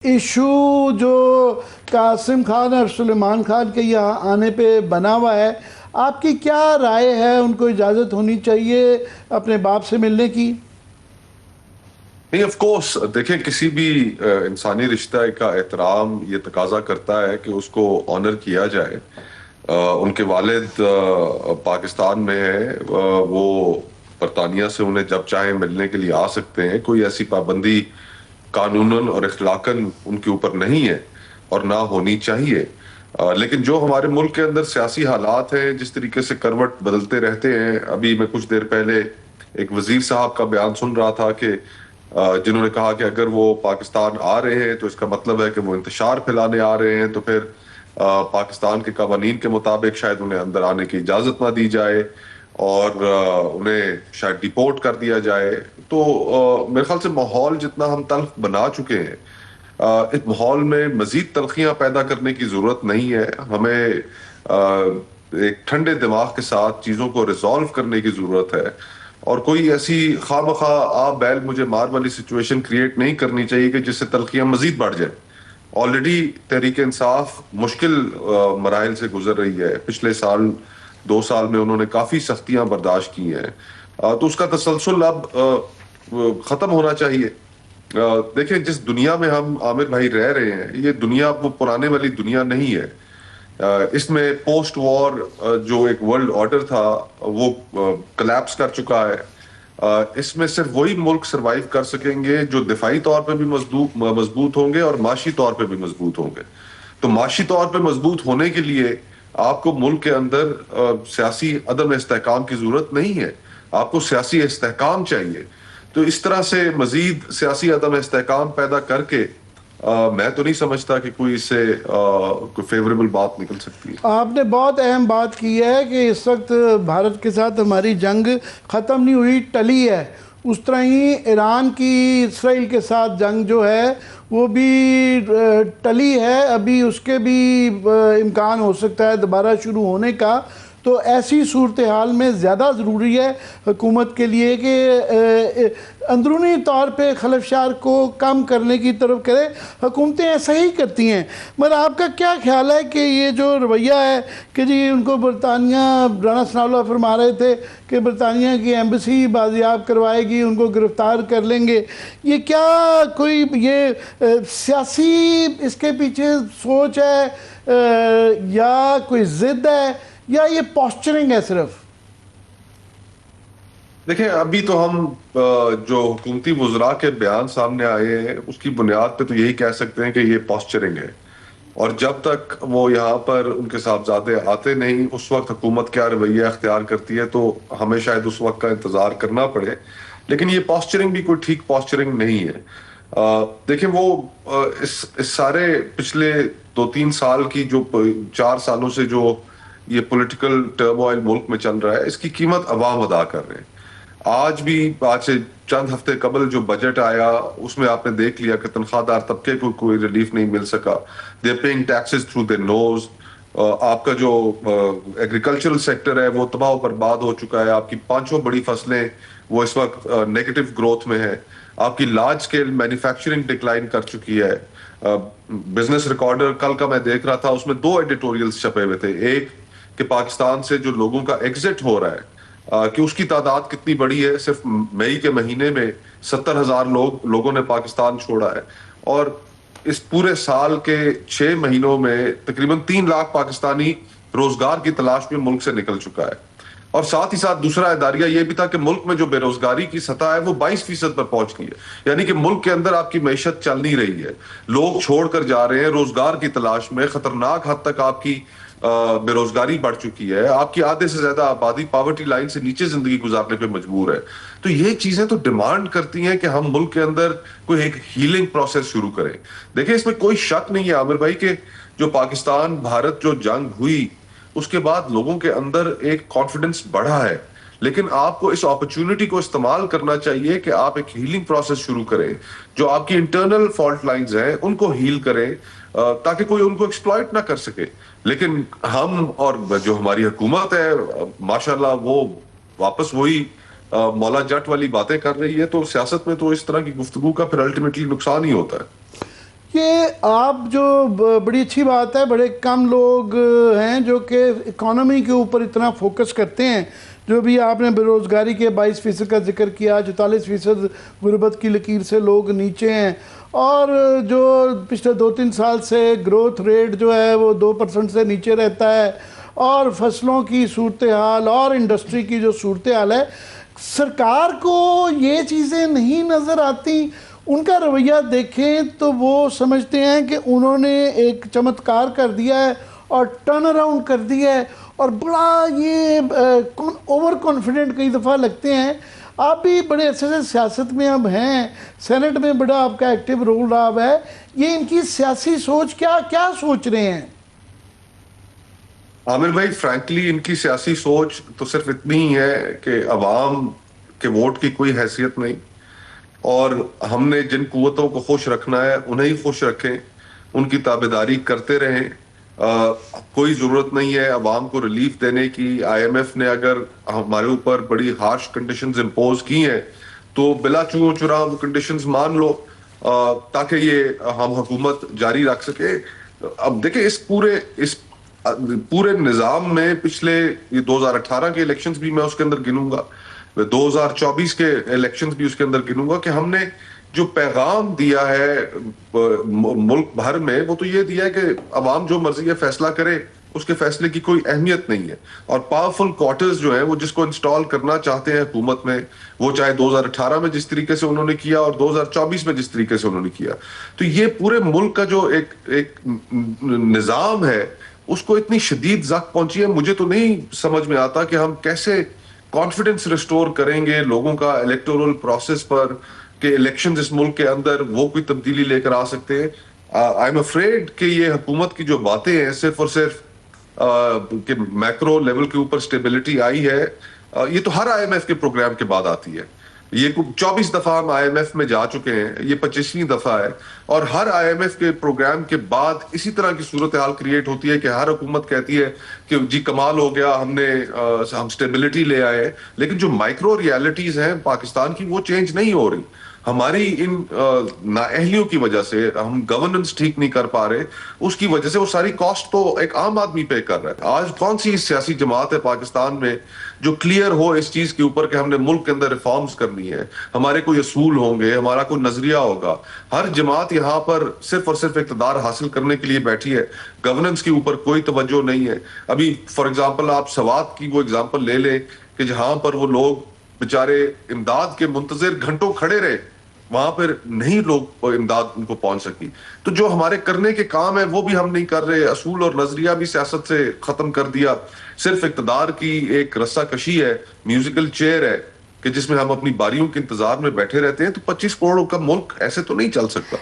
Issue جو قاسم خان اور سلیمان خان کے یہاں آنے پہ بنا ہوا ہے، آپ کی کیا رائے ہے؟ ان کو اجازت ہونی چاہیے اپنے باپ سے ملنے کی؟ نہیں، آف کورس دیکھیں، کسی بھی انسانی رشتہ کا احترام یہ تقاضا کرتا ہے کہ اس کو آنر کیا جائے۔ ان کے والد پاکستان میں ہیں، وہ برطانیہ سے انہیں جب چاہیں ملنے کے لیے آ سکتے ہیں، کوئی ایسی پابندی قانوناً اور اخلاقاً ان کے اوپر نہیں ہے اور نہ ہونی چاہیے۔ لیکن جو ہمارے ملک کے اندر سیاسی حالات ہیں، جس طریقے سے کروٹ بدلتے رہتے ہیں، ابھی میں کچھ دیر پہلے ایک وزیر صاحب کا بیان سن رہا تھا کہ جنہوں نے کہا کہ اگر وہ پاکستان آ رہے ہیں تو اس کا مطلب ہے کہ وہ انتشار پھیلانے آ رہے ہیں، تو پھر پاکستان کے قوانین کے مطابق شاید انہیں اندر آنے کی اجازت نہ دی جائے اور انہیں شاید ڈیپورٹ کر دیا جائے۔ تو میرے خیال سے ماحول جتنا ہم تلخ بنا چکے ہیں، اس ماحول میں مزید تلخیاں پیدا کرنے کی ضرورت نہیں ہے۔ ہمیں ایک ٹھنڈے دماغ کے ساتھ چیزوں کو ریزالو کرنے کی ضرورت ہے، اور کوئی ایسی خواہ مخواہ آپ بیل مجھے مار والی سچویشن کریٹ نہیں کرنی چاہیے کہ جس سے تلخیاں مزید بڑھ جائیں۔ آلریڈی تحریک انصاف مشکل مراحل سے گزر رہی ہے، پچھلے سال 2 سال میں انہوں نے کافی سختیاں برداشت کی ہیں، تو اس کا تسلسل اب ختم ہونا چاہیے۔ دیکھیں، جس دنیا میں ہم عامر بھائی رہ رہے ہیں، یہ دنیا وہ پرانے والی دنیا نہیں ہے۔ اس میں پوسٹ وار جو ایک ورلڈ آرڈر تھا وہ کلیپس کر چکا ہے۔ اس میں صرف وہی ملک سروائیو کر سکیں گے جو دفاعی طور پہ بھی مضبوط ہوں گے اور معاشی طور پہ بھی مضبوط ہوں گے۔ تو معاشی طور پہ مضبوط ہونے کے لیے آپ کو ملک کے اندر سیاسی عدم استحکام کی ضرورت نہیں ہے، آپ کو سیاسی استحکام چاہیے۔ تو اس طرح سے مزید سیاسی عدم استحکام پیدا کر کے میں تو نہیں سمجھتا کہ کوئی اس سے کوئی فیوریبل بات نکل سکتی ہے۔ آپ نے بہت اہم بات کی ہے کہ اس وقت بھارت کے ساتھ ہماری جنگ ختم نہیں ہوئی، ٹلی ہے۔ اس طرح ہی ایران کی اسرائیل کے ساتھ جنگ جو ہے وہ بھی ٹلی ہے، ابھی اس کے بھی امکان ہو سکتا ہے دوبارہ شروع ہونے کا۔ تو ایسی صورتحال میں زیادہ ضروری ہے حکومت کے لیے کہ اندرونی طور پہ خلفشار کو کم کرنے کی طرف کرے۔ حکومتیں ایسا ہی کرتی ہیں، مگر آپ کا کیا خیال ہے کہ یہ جو رویہ ہے کہ جی ان کو برطانیہ، رانا ثناء اللہ فرما رہے تھے کہ برطانیہ کی ایمبیسی بازیاب کروائے گی، ان کو گرفتار کر لیں گے، یہ کیا کوئی یہ سیاسی اس کے پیچھے سوچ ہے یا کوئی ضد ہے یا یہ پوسچرنگ ہے صرف؟ دیکھیں، ابھی تو ہم جو حکومتی وزراء کے بیان سامنے آئے ہیں اس کی بنیاد پہ تو یہی کہہ سکتے ہیں کہ یہ پوسچرنگ ہے، اور جب تک وہ یہاں پر ان کے صاحبزادے آتے نہیں اس وقت حکومت کیا رویہ اختیار کرتی ہے تو ہمیں شاید اس وقت کا انتظار کرنا پڑے۔ لیکن یہ پوسچرنگ بھی کوئی ٹھیک پوسچرنگ نہیں ہے۔ دیکھیں، وہ اس سارے پچھلے 2-3 سال کی جو 4 سالوں سے جو یہ پولیٹیکل ٹرموائل ملک میں چل رہا ہے، اس کی قیمت عوام ادا کر رہے ہیں۔ آج سے چند ہفتے قبل جو بجٹ آیا اس میں آپ نے دیکھ لیا کہ تنخواہ دار طبقے کو کوئی ریلیف نہیں مل سکا۔ دے پیئنگ ٹیکسز تھرو دیئر نوز۔ آپ کا جو ایگریکلچرل سیکٹر ہے وہ تباہ و برباد ہو چکا ہے، آپ کی 5 بڑی فصلیں وہ اس وقت نیگیٹو گروتھ میں ہے، آپ کی لارج سکیل مینوفیکچرنگ ڈکلائن کر چکی ہے۔ بزنس ریکارڈر کل کا میں دیکھ رہا تھا، اس میں 2 ایڈیٹوریلز چھپے ہوئے تھے، ایک کہ پاکستان سے جو لوگوں کا ایگزٹ ہو رہا ہے کہ اس کی تعداد کتنی بڑی ہے، صرف مئی کے مہینے میں 70,000 لوگوں نے پاکستان چھوڑا ہے، اور اس پورے سال کے 6 مہینوں میں تقریباً 3 لاکھ پاکستانی روزگار کی تلاش میں ملک سے نکل چکا ہے۔ اور ساتھ ہی ساتھ دوسرا اداریہ یہ بھی تھا کہ ملک میں جو بے روزگاری کی سطح ہے وہ 22% پر پہنچ گئی ہے، یعنی کہ ملک کے اندر آپ کی معیشت چل نہیں رہی ہے، لوگ چھوڑ کر جا رہے ہیں روزگار کی تلاش میں، خطرناک حد تک آپ کی بے روزگاری بڑھ چکی ہے، آپ کی آدھے سے زیادہ آبادی پاورٹی لائن سے نیچے زندگی گزارنے پہ مجبور ہے۔ تو یہ چیزیں تو ڈیمانڈ کرتی ہیں کہ ہم ملک کے اندر کوئی ایک ہیلنگ پروسیس شروع کریں۔ دیکھیں، اس میں کوئی شک نہیں ہے عامر بھائی کہ جو پاکستان بھارت جو جنگ ہوئی اس کے بعد لوگوں کے اندر ایک کانفیڈنس بڑھا ہے، لیکن آپ کو اس اپرچونٹی کو استعمال کرنا چاہیے کہ آپ ایک ہیلنگ پروسیس شروع کریں، جو آپ کی انٹرنل فالٹ لائنز ہیں ان کو ہیل کریں تاکہ کوئی ان کو ایکسپلائٹ نہ کر سکے۔ لیکن ہم اور جو ہماری حکومت ہے ماشاءاللہ وہ واپس وہی مولا جٹ والی باتیں کر رہی ہے، تو سیاست میں تو اس طرح کی گفتگو کا پھر الٹیمیٹلی نقصان ہی ہوتا ہے۔ یہ آپ جو بڑی اچھی بات ہے، بڑے کم لوگ ہیں جو کہ اکانومی کے اوپر اتنا فوکس کرتے ہیں. جو بھی آپ نے بے روزگاری کے 22% کا ذکر کیا، 44% غربت کی لکیر سے لوگ نیچے ہیں، اور جو پچھلے 2-3 سال سے گروتھ ریٹ جو ہے وہ 2% سے نیچے رہتا ہے، اور فصلوں کی صورتحال اور انڈسٹری کی جو صورتحال ہے، سرکار کو یہ چیزیں نہیں نظر آتی. ان کا رویہ دیکھیں تو وہ سمجھتے ہیں کہ انہوں نے ایک چمتکار کر دیا ہے اور ٹرن اراؤنڈ کر دیا ہے، اور بڑا یہ اوور کانفیڈنٹ کئی دفعہ لگتے ہیں. آپ بھی بڑے عرصے سے سیاست میں اب ہیں، سینٹ میں بڑا آپ کا ایکٹیو رول رہا ہے. یہ ان کی سیاسی سوچ کیا سوچ رہے ہیں؟ عامر بھائی، فرینکلی ان کی سیاسی سوچ تو صرف اتنی ہی ہے کہ عوام کے ووٹ کی کوئی حیثیت نہیں، اور ہم نے جن قوتوں کو خوش رکھنا ہے انہیں خوش رکھیں، ان کی تابعداری کرتے رہیں. کوئی ضرورت نہیں ہے عوام کو ریلیف دینے کی. آئی ایم ایف نے اگر ہمارے اوپر بڑی ہارش کنڈیشنز امپوز کی ہیں تو بلا چوں چرا وہ کنڈیشنز مان لو تاکہ یہ ہم حکومت جاری رکھ سکے. اب دیکھیں اس پورے نظام میں پچھلے 2018 کے الیکشنز بھی میں اس کے اندر گنوں گا، 2024 کے الیکشنز بھی اس کے اندر گنوں گا، کہ ہم نے جو پیغام دیا ہے ملک بھر میں وہ تو یہ دیا ہے کہ عوام جو مرضی ہے فیصلہ کرے، اس کے فیصلے کی کوئی اہمیت نہیں ہے. اور پاورفل کوارٹرز جو ہیں وہ جس کو انسٹال کرنا چاہتے ہیں حکومت میں، وہ چاہے 2018 میں جس طریقے سے انہوں نے کیا اور 2024 میں جس طریقے سے انہوں نے کیا، تو یہ پورے ملک کا جو ایک نظام ہے اس کو اتنی شدید زخم پہنچی ہے. مجھے تو نہیں سمجھ میں آتا کہ ہم کیسے کانفیڈنس ریسٹور کریں گے لوگوں کا الیکٹورل پروسیس پر، کہ الیکشنز اس ملک کے اندر وہ کوئی تبدیلی لے کر آ سکتے ہیں. آئی ایم افریڈ کہ یہ حکومت کی جو باتیں ہیں صرف اور صرف کہ میکرو لیول کے اوپر سٹیبلٹی آئی ہے، یہ تو ہر آئی ایم ایف کے پروگرام کے بعد آتی ہے. یہ 24 دفعہ ہم آئی ایم ایف میں جا چکے ہیں، یہ 25ویں دفعہ ہے، اور ہر آئی ایم ایف کے پروگرام کے بعد اسی طرح کی صورتحال کریٹ ہوتی ہے کہ ہر حکومت کہتی ہے کہ جی کمال ہو گیا، ہم سٹیبلٹی لے آئے، لیکن جو مائکرو ریالٹیز ہیں پاکستان کی وہ چینج نہیں ہو رہی. ہماری ان نااہلیوں کی وجہ سے ہم گورننس ٹھیک نہیں کر پا رہے، اس کی وجہ سے وہ ساری کاسٹ تو ایک عام آدمی پے کر رہا ہے. آج کون سی سیاسی جماعت ہے پاکستان میں جو کلیئر ہو اس چیز کے اوپر کہ ہم نے ملک کے اندر ریفارمز کرنی ہے، ہمارے کوئی اصول ہوں گے، ہمارا کوئی نظریہ ہوگا. ہر جماعت یہاں پر صرف اور صرف اقتدار حاصل کرنے کے لیے بیٹھی ہے، گورننس کے اوپر کوئی توجہ نہیں ہے. ابھی فار ایگزامپل آپ سوات کی وہ ایگزامپل لے لیں کہ جہاں پر وہ لوگ بیچارے امداد کے منتظر گھنٹوں کھڑے رہے، وہاں پر نہیں لوگ امداد ان کو پہنچ سکی. تو جو ہمارے کرنے کے کام ہیں وہ بھی ہم نہیں کر رہے، اصول اور نظریہ بھی سیاست سے ختم کر دیا. صرف اقتدار کی ایک رسہ کشی ہے، میوزیکل چیئر ہے کہ جس میں ہم اپنی باریوں کے انتظار میں بیٹھے رہتے ہیں. تو 25 کروڑ کا ملک ایسے تو نہیں چل سکتا.